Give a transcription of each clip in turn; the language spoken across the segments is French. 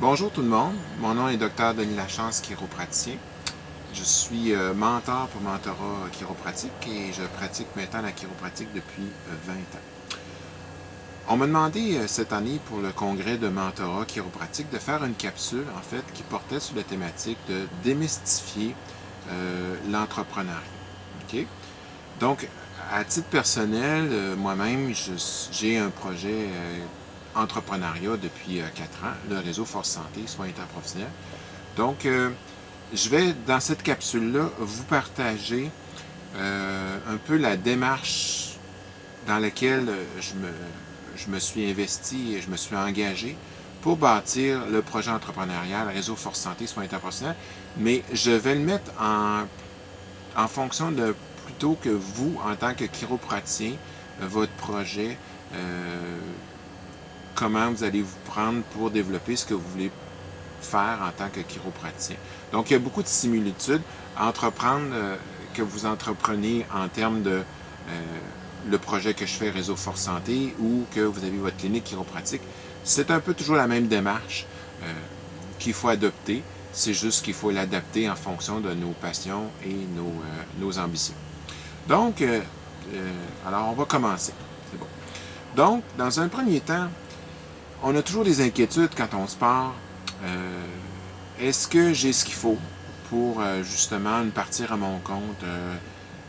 Bonjour tout le monde, mon nom est Dr Denis Lachance, chiropraticien. Je suis mentor pour Mentorat chiropratique et je pratique maintenant la chiropratique depuis 20 ans. On m'a demandé cette année pour le congrès de Mentorat chiropratique de faire une capsule en fait qui portait sur la thématique de démystifier l'entrepreneuriat. Okay? Donc, à titre personnel, moi-même, j'ai un projet entrepreneuriat depuis 4 ans, le réseau Force Santé, soins interprofessionnels. Donc, je vais, dans cette capsule-là, vous partager un peu la démarche dans laquelle je me suis investi et je me suis engagé pour bâtir le projet entrepreneurial Réseau Force Santé, soins interprofessionnels, mais je vais le mettre en fonction de plutôt que vous, en tant que chiropraticien, votre projet, comment vous allez vous prendre pour développer ce que vous voulez faire en tant que chiropraticien. Donc, il y a beaucoup de similitudes à entreprendre, que vous entreprenez en termes de le projet que je fais, Réseau Force Santé, ou que vous avez votre clinique chiropratique. C'est un peu toujours la même démarche qu'il faut adopter. C'est juste qu'il faut l'adapter en fonction de nos passions et nos ambitions. Donc, alors on va commencer. C'est bon. Donc, dans un premier temps, on a toujours des inquiétudes quand on se part. Est-ce que j'ai ce qu'il faut pour justement partir à mon compte?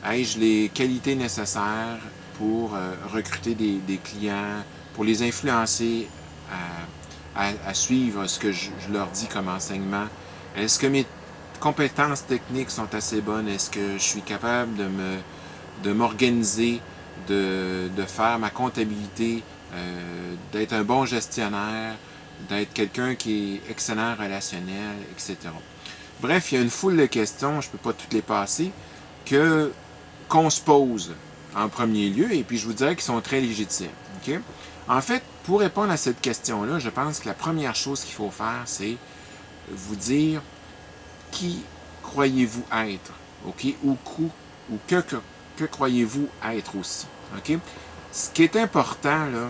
Ai-je les qualités nécessaires pour recruter des clients, pour les influencer à suivre ce que je leur dis comme enseignement? Est-ce que mes compétences techniques sont assez bonnes? Est-ce que je suis capable de m'organiser, de faire ma comptabilité, d'être un bon gestionnaire, d'être quelqu'un qui est excellent relationnel, etc. Bref, il y a une foule de questions, je ne peux pas toutes les passer, qu'on se pose en premier lieu, et puis je vous dirais qu'ils sont très légitimes. Okay? En fait, pour répondre à cette question-là, je pense que la première chose qu'il faut faire, c'est vous dire qui croyez-vous être, ok? Ou que croyez-vous être aussi. Ok? Ce qui est important, là,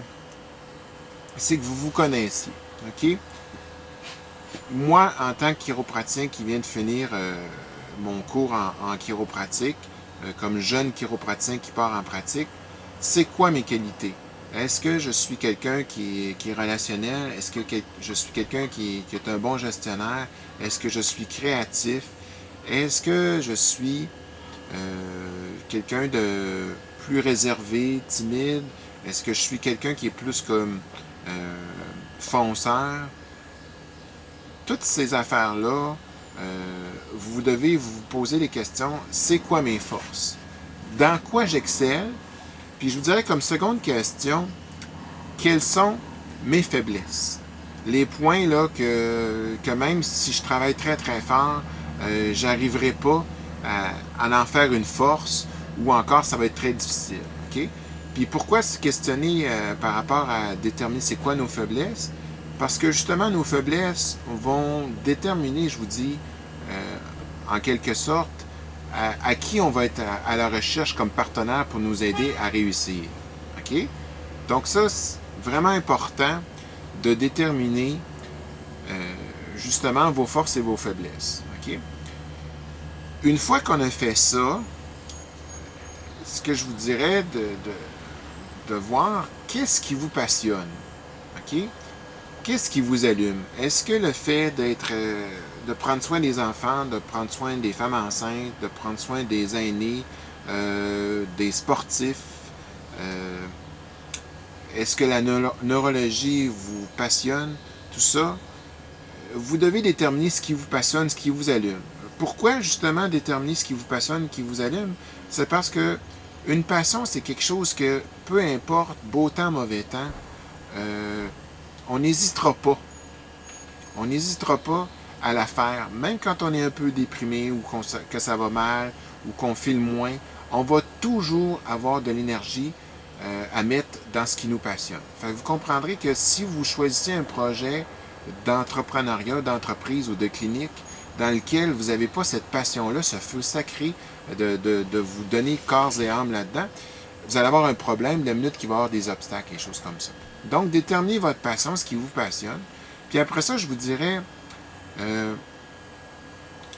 c'est que vous vous connaissiez. Ok? Moi, en tant que chiropraticien qui vient de finir mon cours en chiropratique, comme jeune chiropraticien qui part en pratique, c'est quoi mes qualités? Est-ce que je suis quelqu'un qui est relationnel? Est-ce que je suis quelqu'un qui est un bon gestionnaire? Est-ce que je suis créatif? Est-ce que je suis quelqu'un de plus réservé, timide? Est-ce que je suis quelqu'un qui est plus comme fonceur? Toutes ces affaires-là, vous devez vous poser les questions, c'est quoi mes forces? Dans quoi j'excelle? Puis je vous dirais comme seconde question, quelles sont mes faiblesses? Les points là que même si je travaille très très fort, j'arriverai pas à en faire une force ou encore ça va être très difficile. Okay? Puis pourquoi se questionner par rapport à déterminer c'est quoi nos faiblesses? Parce que justement nos faiblesses vont déterminer, je vous dis, en quelque sorte, à qui on va être à la recherche comme partenaire pour nous aider à réussir. OK? Donc ça, c'est vraiment important de déterminer justement vos forces et vos faiblesses. OK? Une fois qu'on a fait ça, ce que je vous dirais de voir, qu'est-ce qui vous passionne? OK? Qu'est-ce qui vous allume? Est-ce que le fait de prendre soin des enfants, de prendre soin des femmes enceintes, de prendre soin des aînés, des sportifs, est-ce que la neurologie vous passionne? Tout ça, vous devez déterminer ce qui vous passionne, ce qui vous allume. Pourquoi justement déterminer ce qui vous passionne, ce qui vous allume? C'est parce que une passion, c'est quelque chose que, peu importe, beau temps, mauvais temps, on n'hésitera pas. On n'hésitera pas à la faire, même quand on est un peu déprimé ou que ça va mal ou qu'on file moins, on va toujours avoir de l'énergie à mettre dans ce qui nous passionne. Fait que vous comprendrez que si vous choisissez un projet d'entrepreneuriat, d'entreprise ou de clinique dans lequel vous n'avez pas cette passion-là, ce feu sacré de vous donner corps et âme là-dedans, vous allez avoir un problème la minute qu'il va y avoir des obstacles et des choses comme ça. Donc, déterminez votre passion, ce qui vous passionne. Puis après ça, je vous dirais,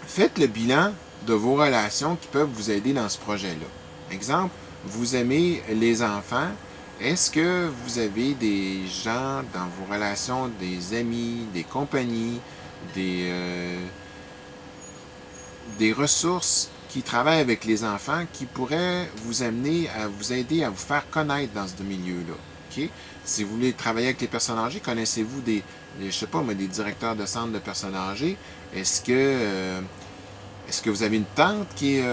faites le bilan de vos relations qui peuvent vous aider dans ce projet-là. Exemple, vous aimez les enfants. Est-ce que vous avez des gens dans vos relations, des amis, des compagnies, des ressources qui travaillent avec les enfants qui pourraient vous amener à vous aider à vous faire connaître dans ce milieu-là? Okay? Si vous voulez travailler avec les personnes âgées, connaissez-vous je sais pas, des directeurs de centres de personnes âgées? Est-ce que vous avez une tante qui est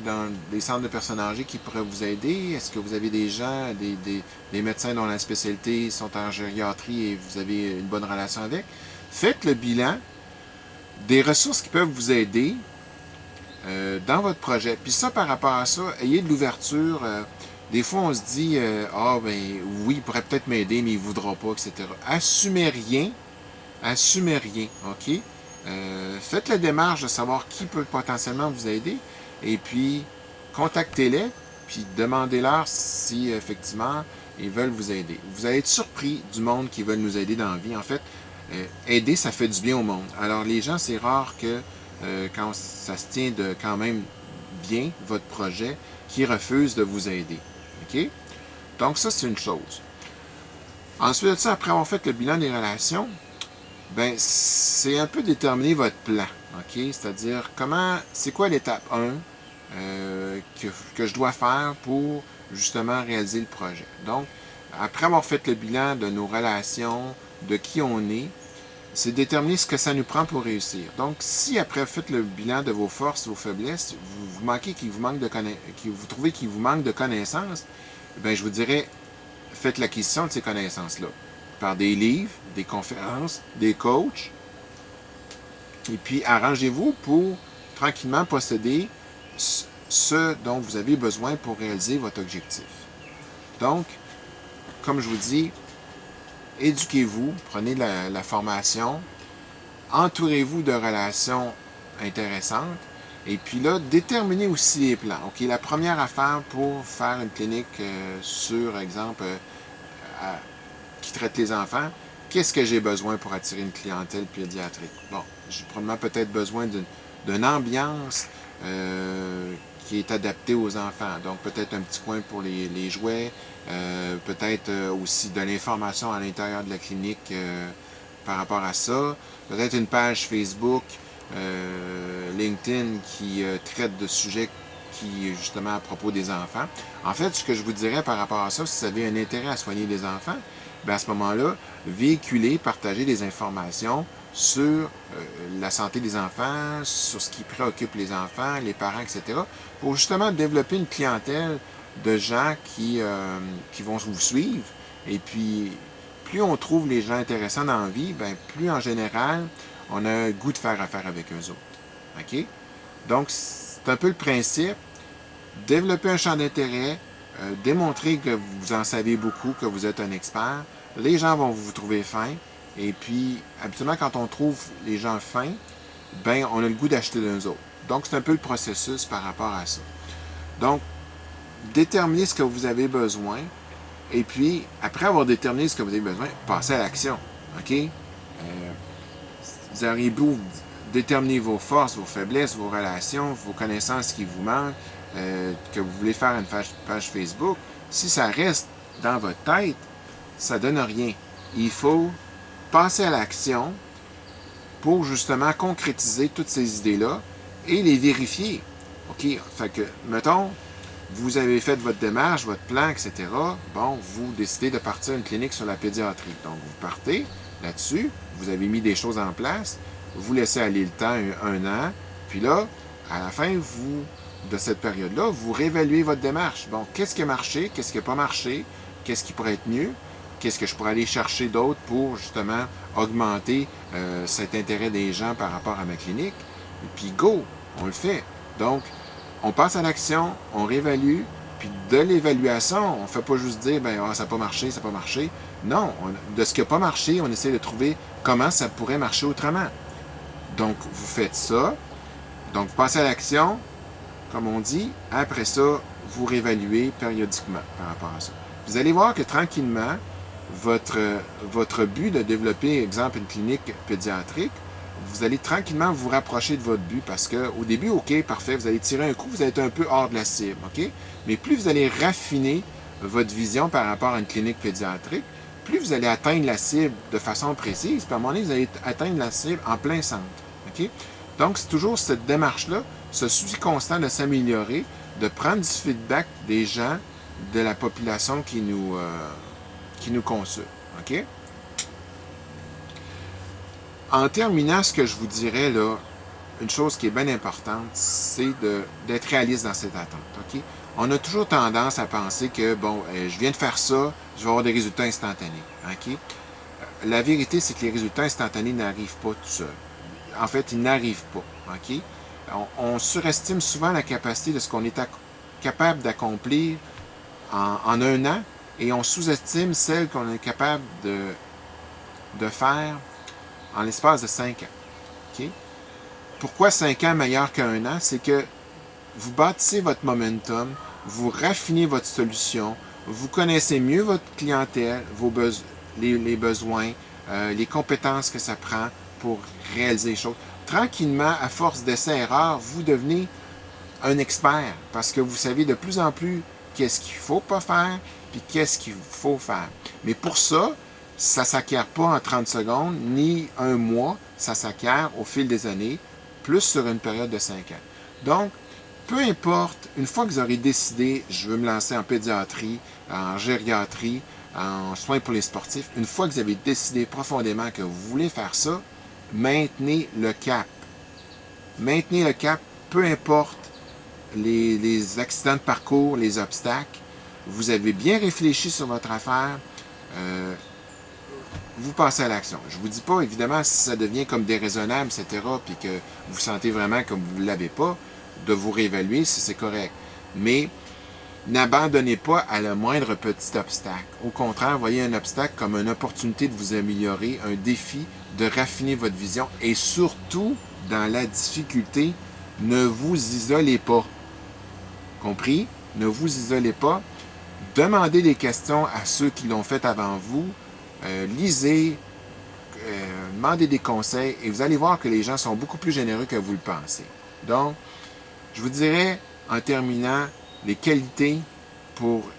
dans des centres de personnes âgées qui pourrait vous aider? Est-ce que vous avez des gens, des médecins dont la spécialité sont en gériatrie et vous avez une bonne relation avec? Faites le bilan des ressources qui peuvent vous aider dans votre projet. Puis ça, par rapport à ça, ayez de l'ouverture. Des fois, on se dit, oui, il pourrait peut-être m'aider, mais il ne voudra pas, etc. Assumez rien, OK? Faites la démarche de savoir qui peut potentiellement vous aider, et puis contactez-les, puis demandez-leur si effectivement ils veulent vous aider. Vous allez être surpris du monde qui veulent nous aider dans la vie. En fait, aider, ça fait du bien au monde. Alors les gens, c'est rare que quand ça se tient de quand même bien, votre projet, qui refusent de vous aider. OK? Donc ça, c'est une chose. Ensuite de ça, après avoir fait le bilan des relations, ben c'est un peu déterminer votre plan. OK? C'est-à-dire, c'est quoi l'étape 1 que je dois faire pour justement réaliser le projet. Donc, après avoir fait le bilan de nos relations, de qui on est, c'est déterminer ce que ça nous prend pour réussir. Donc, si après vous faites le bilan de vos forces, vos faiblesses, vous trouvez qu'il vous manque de connaissances, ben je vous dirais, faites l'acquisition de ces connaissances-là par des livres, des conférences, des coachs, et puis arrangez-vous pour tranquillement posséder ce dont vous avez besoin pour réaliser votre objectif. Donc, comme je vous dis, éduquez-vous, prenez la formation, entourez-vous de relations intéressantes, et puis là, déterminez aussi les plans. OK, la première affaire pour faire une clinique sur, exemple, qui traite les enfants, qu'est-ce que j'ai besoin pour attirer une clientèle pédiatrique? Bon, j'ai probablement peut-être besoin d'une ambiance qui est adaptée aux enfants. Donc, peut-être un petit coin pour les jouets, peut-être aussi de l'information à l'intérieur de la clinique par rapport à ça. Peut-être une page Facebook, LinkedIn qui traite de sujets qui, justement, à propos des enfants. En fait, ce que je vous dirais par rapport à ça, si vous avez un intérêt à soigner les enfants, bien à ce moment-là, véhiculer, partager des informations sur la santé des enfants, sur ce qui préoccupe les enfants, les parents, etc., pour justement développer une clientèle de gens qui vont vous suivre. Et puis, plus on trouve les gens intéressants dans la vie, bien, plus en général, on a le goût de faire affaire avec eux autres. OK? Donc, c'est un peu le principe. Développer un champ d'intérêt, démontrer que vous en savez beaucoup, que vous êtes un expert. Les gens vont vous trouver fin. Et puis, habituellement, quand on trouve les gens fins, ben, on a le goût d'acheter d'eux autres. Donc, c'est un peu le processus par rapport à ça. Donc, déterminez ce que vous avez besoin. Et puis, après avoir déterminé ce que vous avez besoin, passez à l'action. OK? Vous auriez beau déterminer vos forces, vos faiblesses, vos relations, vos connaissances qui vous manquent, que vous voulez faire une page Facebook. Si ça reste dans votre tête, ça ne donne rien. Il faut passer à l'action pour justement concrétiser toutes ces idées-là et les vérifier. OK? Fait que, mettons, vous avez fait votre démarche, votre plan, etc. Bon, vous décidez de partir une clinique sur la pédiatrie. Donc, vous partez là-dessus, vous avez mis des choses en place, vous laissez aller le temps, un an, puis là, à la fin, de cette période-là, vous réévaluez votre démarche. Bon, qu'est-ce qui a marché, qu'est-ce qui n'a pas marché, qu'est-ce qui pourrait être mieux, qu'est-ce que je pourrais aller chercher d'autre pour, justement, augmenter cet intérêt des gens par rapport à ma clinique. Et puis, go, on le fait. Donc, on passe à l'action, on réévalue, puis de l'évaluation, on ne fait pas juste dire, ça n'a pas marché, ça n'a pas marché. Non, de ce qui n'a pas marché, on essaie de trouver comment ça pourrait marcher autrement. Donc, vous faites ça. Donc, vous passez à l'action, comme on dit. Après ça, vous réévaluez périodiquement par rapport à ça. Vous allez voir que tranquillement, votre but de développer, exemple, une clinique pédiatrique, vous allez tranquillement vous rapprocher de votre but parce qu'au début, OK, parfait, vous allez tirer un coup, vous allez être un peu hors de la cible, OK? Mais plus vous allez raffiner votre vision par rapport à une clinique pédiatrique, plus vous allez atteindre la cible de façon précise, puis à un moment donné, vous allez atteindre la cible en plein centre, OK? Donc, c'est toujours cette démarche-là, ce souci constant de s'améliorer, de prendre du feedback des gens, de la population qui nous consulte, OK? En terminant, ce que je vous dirais, là, une chose qui est bien importante, c'est d'être réaliste dans cette attente. OK? On a toujours tendance à penser que, bon, je viens de faire ça, je vais avoir des résultats instantanés. OK? La vérité, c'est que les résultats instantanés n'arrivent pas tout seuls. En fait, ils n'arrivent pas. OK? On surestime souvent la capacité de ce qu'on est capable d'accomplir en un an et on sous-estime celle qu'on est capable de faire en l'espace de 5 ans. OK? Pourquoi 5 ans meilleur qu'un an? C'est que vous bâtissez votre momentum, vous raffinez votre solution, vous connaissez mieux votre clientèle, les besoins, les compétences que ça prend pour réaliser les choses. Tranquillement, à force d'essais-erreurs, vous devenez un expert parce que vous savez de plus en plus qu'est-ce qu'il ne faut pas faire puis qu'est-ce qu'il faut faire. Mais pour ça, ça ne s'acquiert pas en 30 secondes ni un mois, ça s'acquiert au fil des années, plus sur une période de 5 ans. Donc, peu importe, une fois que vous aurez décidé, je veux me lancer en pédiatrie, en gériatrie, en soins pour les sportifs, une fois que vous avez décidé profondément que vous voulez faire ça, maintenez le cap. Maintenez le cap, peu importe les accidents de parcours, les obstacles. Vous avez bien réfléchi sur votre affaire. Vous passez à l'action. Je ne vous dis pas, évidemment, si ça devient comme déraisonnable, etc., puis que vous sentez vraiment que vous ne l'avez pas, de vous réévaluer si c'est correct. Mais n'abandonnez pas à le moindre petit obstacle. Au contraire, voyez un obstacle comme une opportunité de vous améliorer, un défi de raffiner votre vision et surtout, dans la difficulté, ne vous isolez pas. Compris? Ne vous isolez pas. Demandez des questions à ceux qui l'ont fait avant vous. Lisez, demandez des conseils et vous allez voir que les gens sont beaucoup plus généreux que vous le pensez. Donc, je vous dirais, en terminant, les qualités pour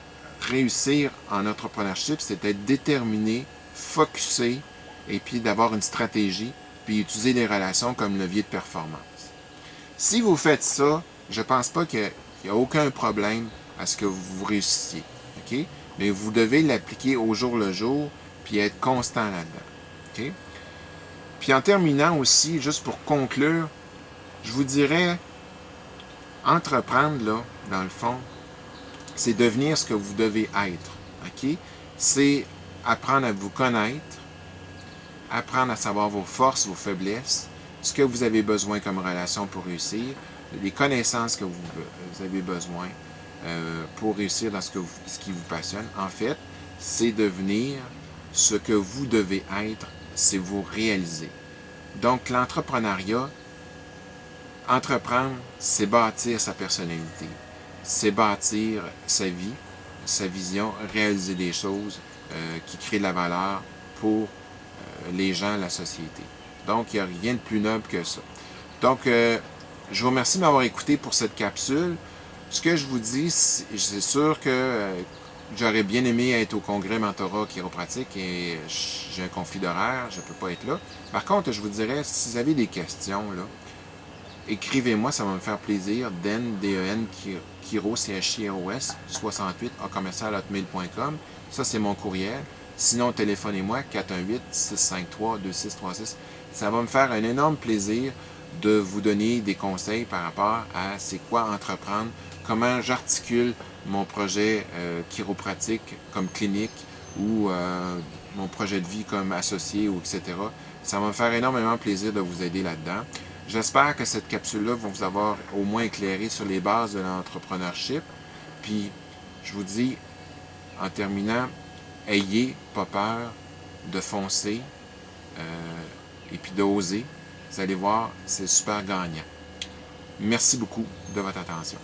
réussir en entrepreneurship, c'est d'être déterminé, focusé et puis d'avoir une stratégie, puis utiliser les relations comme levier de performance. Si vous faites ça, je ne pense pas qu'il n'y a aucun problème à ce que vous réussissiez. OK? Mais vous devez l'appliquer au jour le jour, puis être constant là-dedans. OK? Puis en terminant aussi, juste pour conclure, je vous dirais, entreprendre, là, dans le fond, c'est devenir ce que vous devez être. OK? C'est apprendre à vous connaître, apprendre à savoir vos forces, vos faiblesses, ce que vous avez besoin comme relation pour réussir, les connaissances que vous avez besoin pour réussir dans ce qui vous passionne. En fait, c'est devenir ce que vous devez être, c'est vous réaliser. Donc, l'entrepreneuriat, entreprendre, c'est bâtir sa personnalité, c'est bâtir sa vie, sa vision, réaliser des choses qui créent de la valeur pour les gens, la société. Donc, il n'y a rien de plus noble que ça. Donc, je vous remercie de m'avoir écouté pour cette capsule. Ce que je vous dis, c'est sûr que j'aurais bien aimé être au congrès mentorat chiropratique et j'ai un conflit d'horaire, je ne peux pas être là. Par contre, je vous dirais, si vous avez des questions, là, écrivez-moi, ça va me faire plaisir. Den, Chiro, CHIROS, 68, @hotmail.com. Ça, c'est mon courriel. Sinon, téléphonez-moi, 418-653-2636. Ça va me faire un énorme plaisir de vous donner des conseils par rapport à c'est quoi entreprendre, comment j'articule mon projet chiropratique comme clinique ou mon projet de vie comme associé ou etc. Ça va me faire énormément plaisir de vous aider là-dedans. J'espère que cette capsule-là va vous avoir au moins éclairé sur les bases de l'entrepreneurship. Puis, je vous dis, en terminant, ayez pas peur de foncer et puis d'oser. Vous allez voir, c'est super gagnant. Merci beaucoup de votre attention.